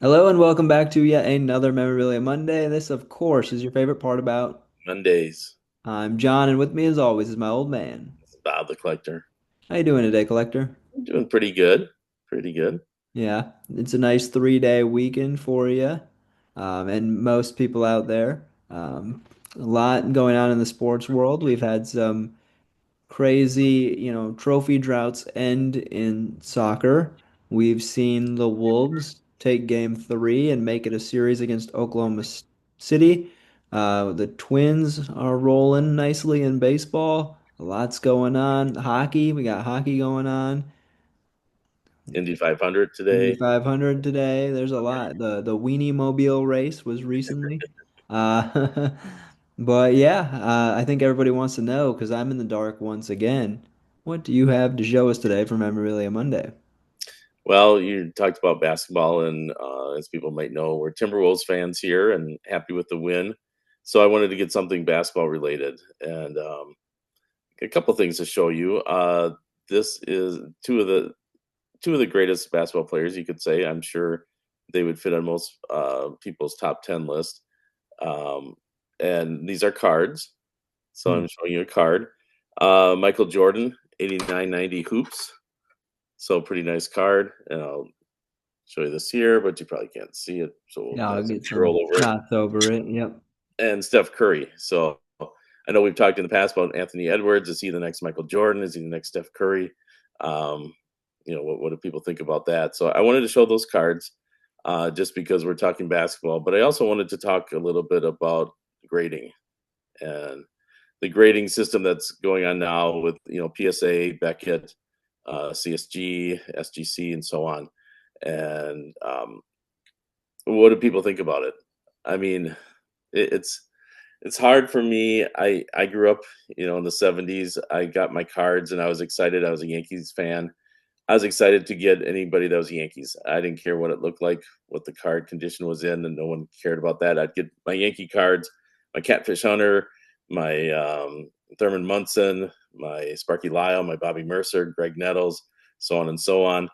Hello and welcome back to yet another Memorabilia Monday. This, of course, is your favorite part about. Mondays. I'm John, and with me, as always, is my old man. Bob the Collector. How you doing today, collector? Doing pretty good. Pretty good. Yeah, it's a nice 3-day weekend for you, and most people out there. A lot going on in the sports world. We've had some crazy, trophy droughts end in soccer. We've seen the Wolves take game 3 and make it a series against City. The Twins are rolling nicely in baseball. A lot's going on. Hockey, we got hockey going on. Indy 500 Indy today. 500 today. There's a lot. The Weenie Mobile race was recently. Uh, but yeah, I think everybody wants to know because I'm in the dark once again. What do you have to show us today for Memorabilia Monday? Well, you talked about basketball, and as people might know, we're Timberwolves fans here and happy with the win. So I wanted to get something basketball related and a couple things to show you. This is two of the greatest basketball players, you could say. I'm sure they would fit on most people's top 10 list. Um, and these are cards. So Hmm. I'm showing you a card. Michael Jordan, 8990 hoops. So pretty nice card. And I'll show you this here, but you probably can't see it. So we'll Yeah, have I'll some get B-roll some over it. shots over it. Yep. And Steph Curry. So I know we've talked in the past about Anthony Edwards. Is he the next Michael Jordan? Is he the next Steph Curry? Um, what do people think about that? So I wanted to show those cards just because we're talking basketball, but I also wanted to talk a little bit about grading and the grading system that's going on now with PSA, Beckett, CSG, SGC, and so on. And what do people think about it? I mean, it's hard for me. I grew up, in the '70s. I got my cards, and I was excited. I was a Yankees fan. I was excited to get anybody that was Yankees. I didn't care what it looked like, what the card condition was in, and no one cared about that. I'd get my Yankee cards, my Catfish Hunter, my Thurman Munson, my Sparky Lyle, my Bobby Mercer, Greg Nettles, so on and so on.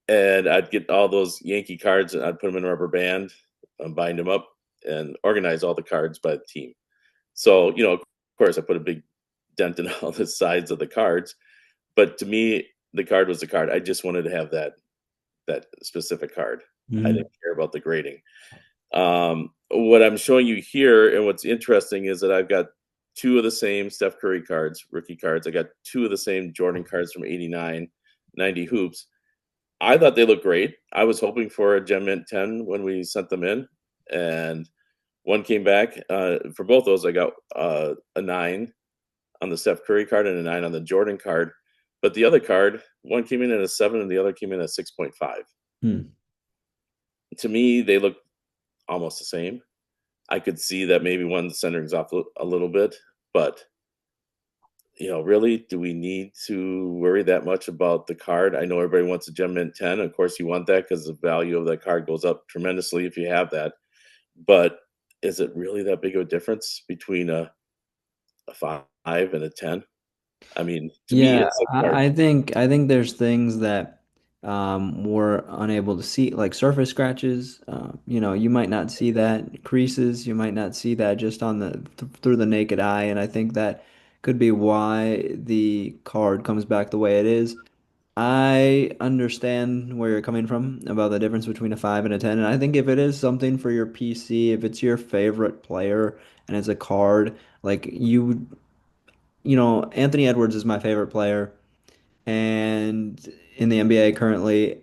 And I'd get all those Yankee cards and I'd put them in a rubber band, bind them up, and organize all the cards by the team. So, of course, I put a big dent in all the sides of the cards, but to me, the card was the card. I just wanted to have that specific card. I Mhm. didn't care about the grading. What I'm showing you here, and what's interesting is that I've got two of the same Steph Curry cards, rookie cards. I got two of the same Jordan cards from '89, '90 hoops. I thought they looked great. I was hoping for a Gem Mint 10 when we sent them in, and one came back. For both those, I got a 9 on the Steph Curry card and a 9 on the Jordan card. But the other card, one came in at a 7 and the other came in at 6.5. Hmm. To me, they look almost the same. I could see that maybe one centering's off a little bit, but really, do we need to worry that much about the card? I know everybody wants a Gem Mint 10. Of course, you want that because the value of that card goes up tremendously if you have that. But is it really that big of a difference between a 5 and a 10? I mean, to me, Yeah, it's a card. I think there's things that we're unable to see, like surface scratches. You might not see that creases. You might not see that just on the through the naked eye, and I think that could be why the card comes back the way it is. I understand where you're coming from about the difference between a 5 and a 10, and I think if it is something for your PC, if it's your favorite player and it's a card, like Anthony Edwards is my favorite player and in the NBA currently,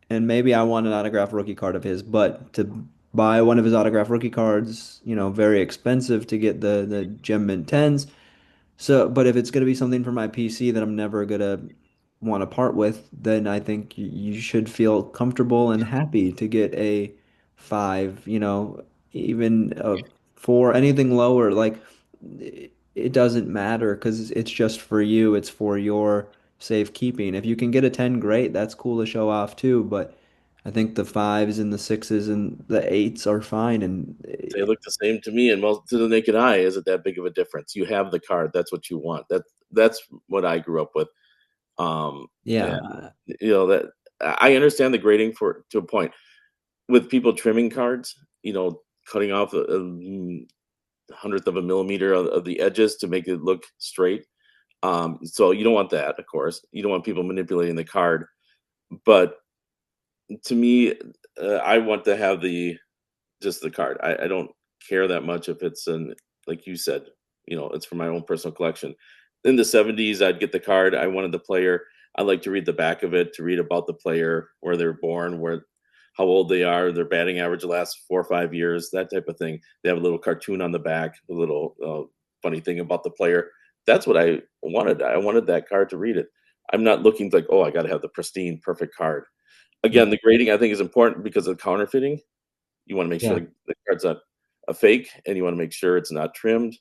and maybe I want an autographed rookie card of his, but to buy one of his autographed rookie cards, very expensive to get the Gem Mint 10s. So, but if it's going to be something for my PC that I'm never going to want to part with, then I think you should feel comfortable and happy to get a 5, even a 4, anything lower. Like, it doesn't matter because it's just for you, it's for your safekeeping. If you can get a 10, great, that's cool to show off too, but I think the 5s and the 6s and the 8s are fine. And They look the same to me, and most to the naked eye, is it that big of a difference? You have the card. That's what you want. That's what I grew up with. Um, and yeah. that I understand the grading for to a point. with people trimming cards, cutting off a hundredth of a millimeter of the edges to make it look straight. So you don't want that, of course. You don't want people manipulating the card. But to me, I want to have the just the card. I don't care that much if it's like you said, it's for my own personal collection. In the 70s, I'd get the card. I wanted the player. I like to read the back of it to read about the player, where they're born, how old they are, their batting average the last 4 or 5 years, that type of thing. They have a little cartoon on the back, a little funny thing about the player. That's what I wanted. I wanted that card to read it. I'm not looking like, oh, I got to have the pristine, perfect card. Again, the grading I think is important because of counterfeiting. You wanna make sure Yeah. the card's not a fake, and you wanna make sure it's not trimmed.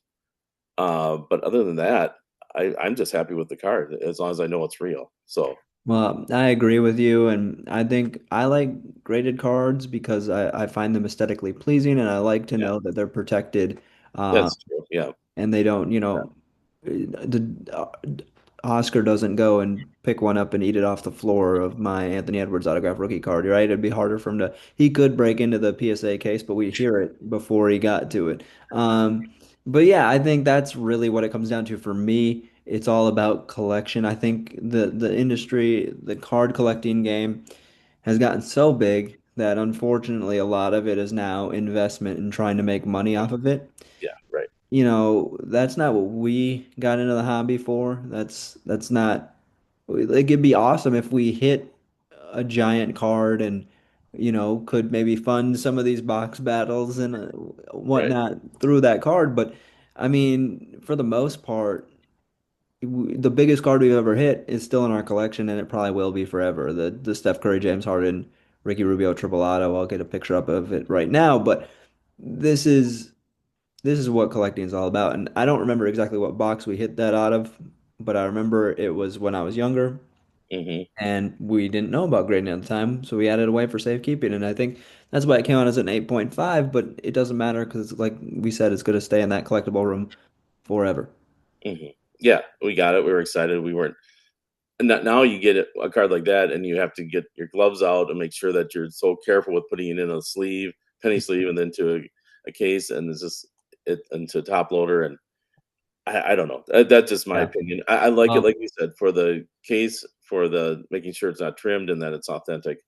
But other than that, I'm just happy with the card as long as I know it's real. So, Well, I agree with you, and I think I like graded cards because I find them aesthetically pleasing, and I like to yeah, know that they're protected, uh, that's true. Yeah, and they don't, the Oscar doesn't go and pick one up and eat it off the floor of my Anthony Edwards autograph rookie card, right? It'd be harder for him to. He could break into the PSA case, but we hear it before he got to it. But yeah, I think that's really what it comes down to for me. It's all about collection. I think the industry, the card collecting game, has gotten so big that unfortunately a lot of it is now investment and trying to make money off of it. yeah, right, That's not what we got into the hobby for. That's not like it'd be awesome if we hit a giant card and could maybe fund some of these box battles and right. whatnot through that card. But I mean, for the most part, the biggest card we've ever hit is still in our collection, and it probably will be forever. The Steph Curry, James Harden, Ricky Rubio triple auto. I'll get a picture up of it right now, but this is this is what collecting is all about. And I don't remember exactly what box we hit that out of, but I remember it was when I was younger Mhm, and we didn't know about grading at the time, so we added away for safekeeping. And I think that's why it came out as an 8.5, but it doesn't matter because, like we said, it's going to stay in that collectible room forever. mhm. Yeah, we got it. We were excited. We weren't and now you get a card like that, and you have to get your gloves out and make sure that you're so careful with putting it in a sleeve, penny sleeve, and then to a case, and it's just it into a top loader, and I don't know. That's just my Yeah. opinion. I like it, Well, like you said, for the case, for the making sure it's not trimmed and that it's authentic.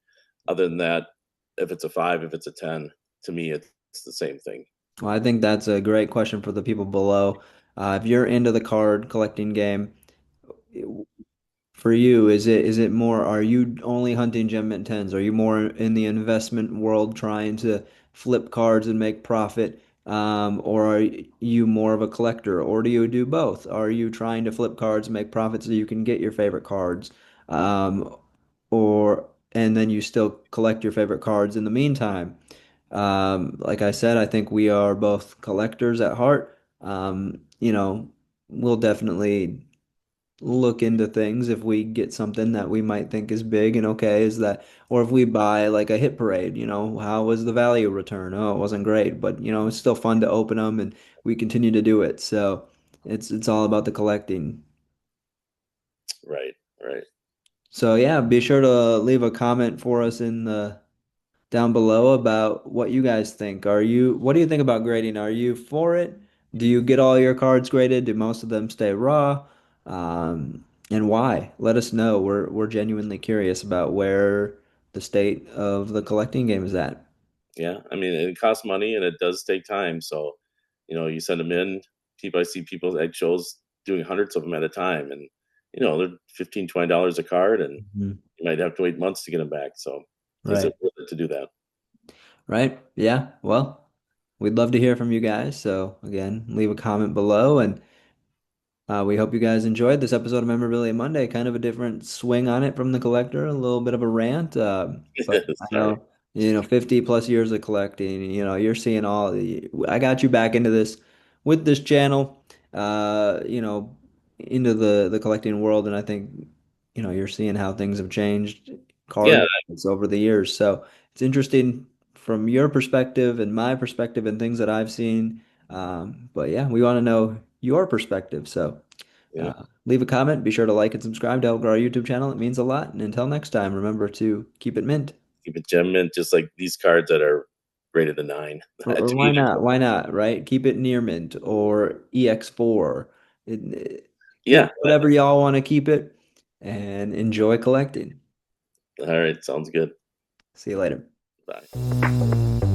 Other than that, if it's a 5, if it's a 10, to me, it's the same thing. well, I think that's a great question for the people below. If you're into the card collecting game, for you, is it more, are you only hunting gem mint 10s? Are you more in the investment world trying to flip cards and make profit? Or are you more of a collector? Or do you do both? Are you trying to flip cards and make profit so you can get your favorite cards? Um, or and then you still collect your favorite cards in the meantime. Like I said, I think we are both collectors at heart. We'll definitely look into things if we get something that we might think is big and okay is that, or if we buy like a hit parade, how was the value return? Oh, it wasn't great, but it's still fun to open them and we continue to do it. So it's all about the collecting. Right, right. So yeah, be sure to leave a comment for us in the down below about what you guys think. What do you think about grading? Are you for it? Do you get all your cards graded? Do most of them stay raw? And why? Let us know. We're genuinely curious about where the state of the collecting game is at. Yeah, I mean, it costs money and it does take time. So, you send them in. I see people's eggshells doing hundreds of them at a time, and they're $15, $20 a card, and Mhm. you might have to wait months to get them back. So, is Right. it worth it to do that? Right. Yeah. Well, we'd love to hear from you guys. So again, leave a comment below and we hope you guys enjoyed this episode of Memorabilia Monday. Kind of a different swing on it from the collector, a little bit of a rant. But I Sorry. know, 50 plus years of collecting, you're seeing I got you back into this with this channel, into the collecting world. And I think, you're seeing how things have changed Yeah, card over the years. So it's interesting from your perspective and my perspective and things that I've seen. But yeah, we want to know your perspective. So yeah. leave a comment. Be sure to like and subscribe to help grow our YouTube channel. It means a lot. And until next time, remember to keep it mint. keep it gem mint, just like these cards that are rated a 9 Or at why Panini. not? Why not, right? Keep it near mint or EX4. Keep Yeah. whatever y'all want to keep it and enjoy collecting. All right. Sounds good. See you later. Bye.